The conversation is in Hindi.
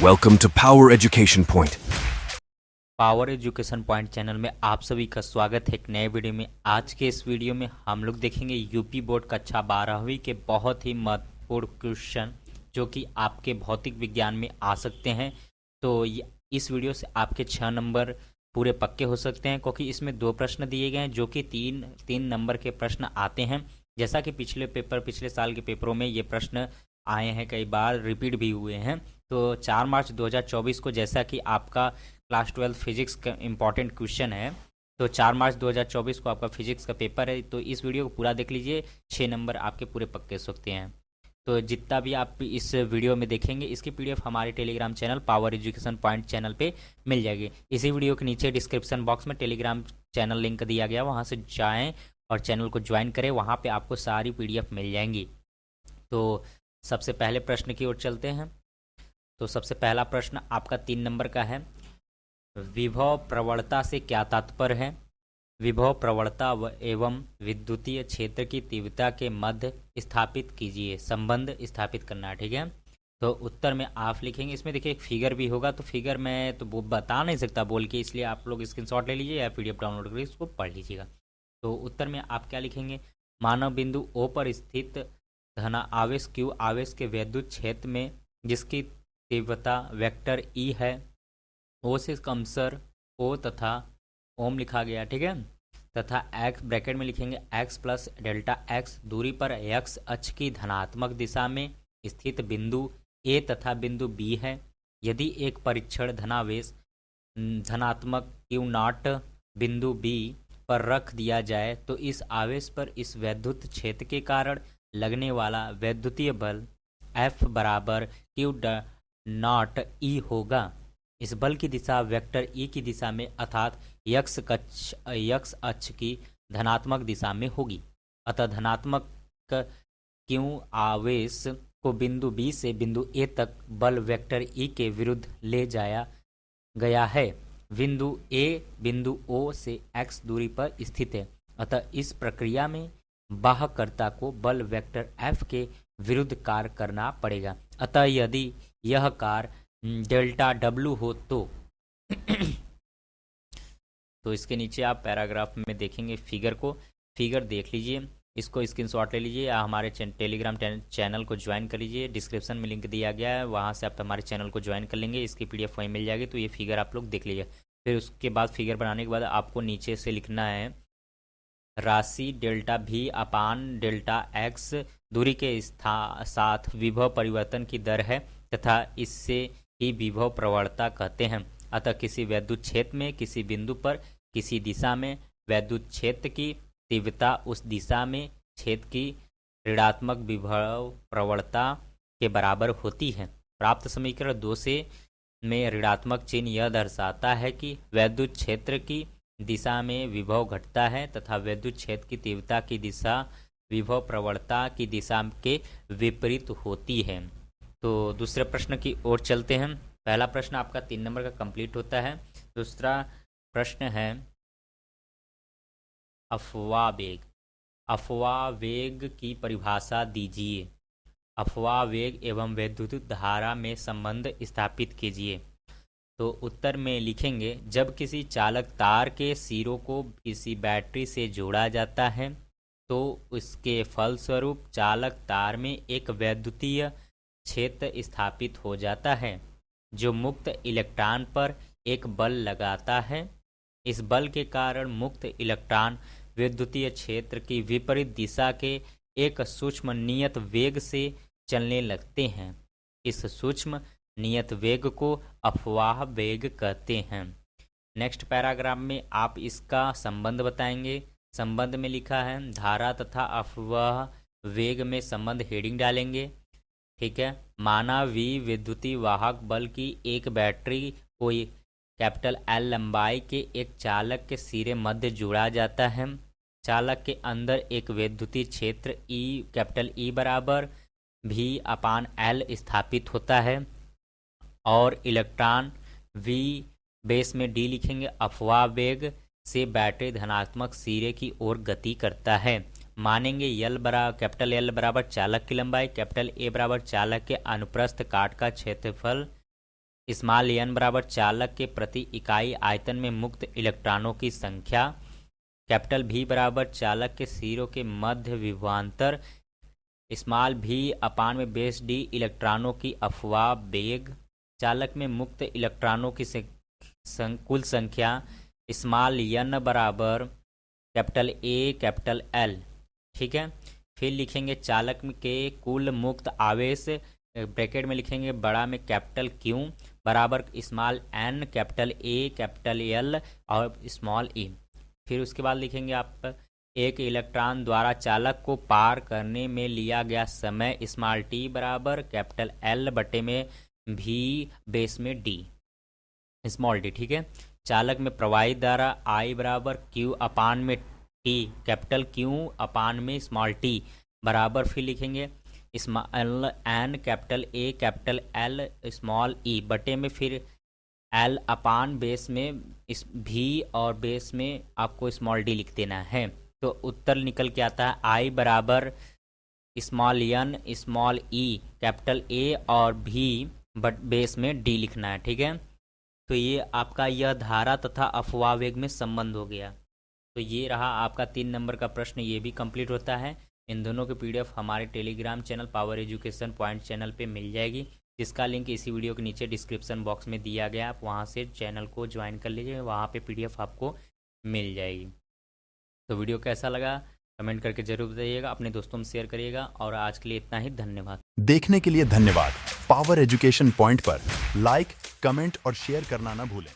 Welcome to Power Education Point. Power education point channel में आप सभी का स्वागत है एक नए वीडियो में। आज के इस वीडियो में हम लोग देखेंगे यूपी बोर्ड कक्षा 12वीं के बहुत ही महत्वपूर्ण क्वेश्चन जो कि आपके भौतिक विज्ञान में आ सकते हैं। तो इस वीडियो से आपके 6 नंबर पूरे पक्के हो सकते हैं, क्योंकि इसमें 2 प्रश्न दिए गए हैं जो कि तीन नंबर के प्रश्न आते हैं। जैसा कि पिछले साल के पेपरों में ये प्रश्न आए हैं, कई बार रिपीट भी हुए हैं। तो 4 मार्च 2024 को, जैसा कि आपका क्लास 12 फिजिक्स का इम्पॉर्टेंट क्वेश्चन है, तो 4 मार्च 2024 को आपका फिजिक्स का पेपर है। तो इस वीडियो को पूरा देख लीजिए, 6 नंबर आपके पूरे पक्के हो सकते हैं। तो जितना भी आप इस वीडियो में देखेंगे इसकी पीडीएफ हमारे Telegram channel power education point channel पे मिल जाएगी। इसी वीडियो के नीचे डिस्क्रिप्शन बॉक्स में टेलीग्राम चैनल लिंक दिया गया, वहाँ से जाएँ और चैनल को ज्वाइन करें, वहाँ पर आपको सारी पीडीएफ मिल जाएंगी। तो सबसे पहले प्रश्न की ओर चलते हैं। तो सबसे पहला प्रश्न आपका 3 नंबर का है, विभव प्रवणता से क्या तात्पर्य है? विभव प्रवणता एवं विद्युतीय क्षेत्र की तीव्रता के मध्य स्थापित कीजिए, संबंध स्थापित करना है। ठीक है, तो उत्तर में आप लिखेंगे। इसमें देखिए एक फिगर भी होगा, तो फिगर मैं तो बता नहीं सकता बोल के, इसलिए आप लोग स्क्रीनशॉट ले लीजिए या पीडीएफ डाउनलोड करके इसको पढ़ लीजिएगा। तो उत्तर में आप क्या लिखेंगे? मानव बिंदु O पर स्थित धन आवेश Q आवेश के विद्युत क्षेत्र में जिसकी तीव्रता वेक्टर E है, O से क्रमशः O तथा ओम लिखा गया। ठीक है, तथा x ब्रैकेट में लिखेंगे x प्लस डेल्टा x दूरी पर x अक्ष की धनात्मक दिशा में स्थित बिंदु A तथा बिंदु B है। यदि एक परीक्षण धनावेश धनात्मक Q0 बिंदु B पर रख दिया जाए तो इस आवेश पर इस वैद्युत क्षेत्र के कारण लगने वाला वैद्युतीय बल F बराबर Q0 E होगा। इस बल की दिशा वेक्टर E की दिशा में अर्थात x अक्ष की धनात्मक दिशा में होगी। अतः धनात्मक Q आवेश को बिंदु B से बिंदु A तक बल वेक्टर E के विरुद्ध ले जाया गया है। बिंदु A बिंदु O से x दूरी पर स्थित है, अतः इस प्रक्रिया में वाहकर्ता को बल वेक्टर F के विरुद्ध कार्य करना पड़ेगा। अतः यदि यह कार्य डेल्टा W हो तो तो इसके नीचे आप पैराग्राफ में देखेंगे फिगर को, फिगर देख लीजिए, इसको स्क्रीनशॉट ले लीजिए या हमारे टेलीग्राम चैनल को ज्वाइन कर लीजिए। डिस्क्रिप्शन में लिंक दिया गया है, वहाँ से आप हमारे चैनल को ज्वाइन कर लेंगे, इसकी पीडीएफ वहीं मिल जाएगी। तो ये फिगर आप लोग देख लीजिए। फिर उसके बाद फिगर बनाने के बाद आपको नीचे से लिखना है राशि डेल्टा V अपान डेल्टा x दूरी के साथ विभव परिवर्तन की दर है तथा इससे ही विभव प्रवणता कहते हैं। अतः किसी वैद्युत क्षेत्र में किसी बिंदु पर किसी दिशा में वैद्युत क्षेत्र की तीव्रता उस दिशा में क्षेत्र की ऋणात्मक विभव प्रवणता के बराबर होती है। प्राप्त समीकरण 2 से में ऋणात्मक चिन्ह यह दर्शाता है कि वैद्युत क्षेत्र की दिशा में विभव घटता है तथा वैद्युत क्षेत्र की तीव्रता की दिशा विभव प्रवणता की दिशा के विपरीत होती है। तो दूसरे प्रश्न की ओर चलते हैं। पहला प्रश्न आपका 3 नंबर का कंप्लीट होता है। दूसरा प्रश्न है अफवाह वेग। अफवाह वेग की परिभाषा दीजिए। अफवाह वेग एवं वैद्युत धारा में संबंध स्थापित कीजिए। तो उत्तर में लिखेंगे, जब किसी चालक तार के सिरों को किसी बैटरी से जोड़ा जाता है तो उसके फलस्वरूप चालक तार में एक वैद्युतीय क्षेत्र स्थापित हो जाता है जो मुक्त इलेक्ट्रॉन पर एक बल लगाता है। इस बल के कारण मुक्त इलेक्ट्रॉन विद्युतीय क्षेत्र की विपरीत दिशा के एक सूक्ष्म नियत वेग से चलने लगते हैं। इस सूक्ष्म नियत वेग को अफवाह वेग कहते हैं। नेक्स्ट पैराग्राफ में आप इसका संबंध बताएंगे। संबंध में लिखा है धारा तथा अफवाह वेग में संबंध हेडिंग डालेंगे। ठीक है, माना V विद्युतीय वाहक बल की एक बैटरी को कैपिटल L लंबाई के एक चालक के सिरे मध्य जोड़ा जाता है। चालक के अंदर एक विद्युतीय क्षेत्र E कैपिटल E बराबर V अपान L स्थापित होता है और इलेक्ट्रॉन V बेस में D लिखेंगे। अफवाह वेग से बैटरी धनात्मक सिरे की ओर गति करता है। मानेंगे कैपिटल L बराबर चालक की लंबाई, कैपिटल A बराबर चालक के अनुप्रस्थ काट का क्षेत्रफल स्मॉल n बराबर चालक के प्रति इकाई आयतन में मुक्त इलेक्ट्रॉनों की संख्या। कैपिटल V बराबर चालक के सिरों के मध्य विभवांतर। स्मॉल v अपान में बेस d इलेक्ट्रॉनों की अफवाह वेग। चालक में मुक्त इलेक्ट्रॉनों की कुल संख्या। स्मॉल n बराबर कैपिटल A कैपिटल L। ठीक है, फिर लिखेंगे चालक के कुल मुक्त आवेश, ब्रैकेट में लिखेंगे बड़ा में कैपिटल Q बराबर small n capital A capital L और स्मॉल e। फिर उसके बाद लिखेंगे आप एक इलेक्ट्रॉन द्वारा चालक को पार करने में लिया गया समय स्मॉल t बराबर कैपिटल L बटे में v बेस में d स्मॉल d। ठीक है, चालक में प्रवाहित धारा I बराबर Q अपान में t कैपिटल Q अपान में स्मॉल t बराबर फिर लिखेंगे small n capital A capital L small e बटे में फिर L अपान बेस में इस v और बेस में आपको स्मॉल d लिख देना है। तो उत्तर निकल के आता है I बराबर small n small e capital A और v बट बेस में d लिखना है। ठीक है, तो ये आपका यह धारा तथा अफवाह वेग में संबंध हो गया। तो ये रहा आपका 3 नंबर का प्रश्न, ये भी कंप्लीट होता है। इन दोनों की पीडीएफ हमारे Telegram channel power education point channel पे मिल जाएगी, जिसका लिंक इसी वीडियो के नीचे डिस्क्रिप्शन बॉक्स में दिया गया। आप वहाँ से चैनल को ज्वाइन कर लीजिए, वहाँ पे पीडीएफ आपको मिल जाएगी। तो वीडियो कैसा लगा कमेंट करके जरूर बताइएगा, अपने दोस्तों में शेयर करिएगा। और आज के लिए इतना ही, धन्यवाद। देखने के लिए धन्यवाद। पावर एजुकेशन पॉइंट पर लाइक, कमेंट और शेयर करना ना भूलें।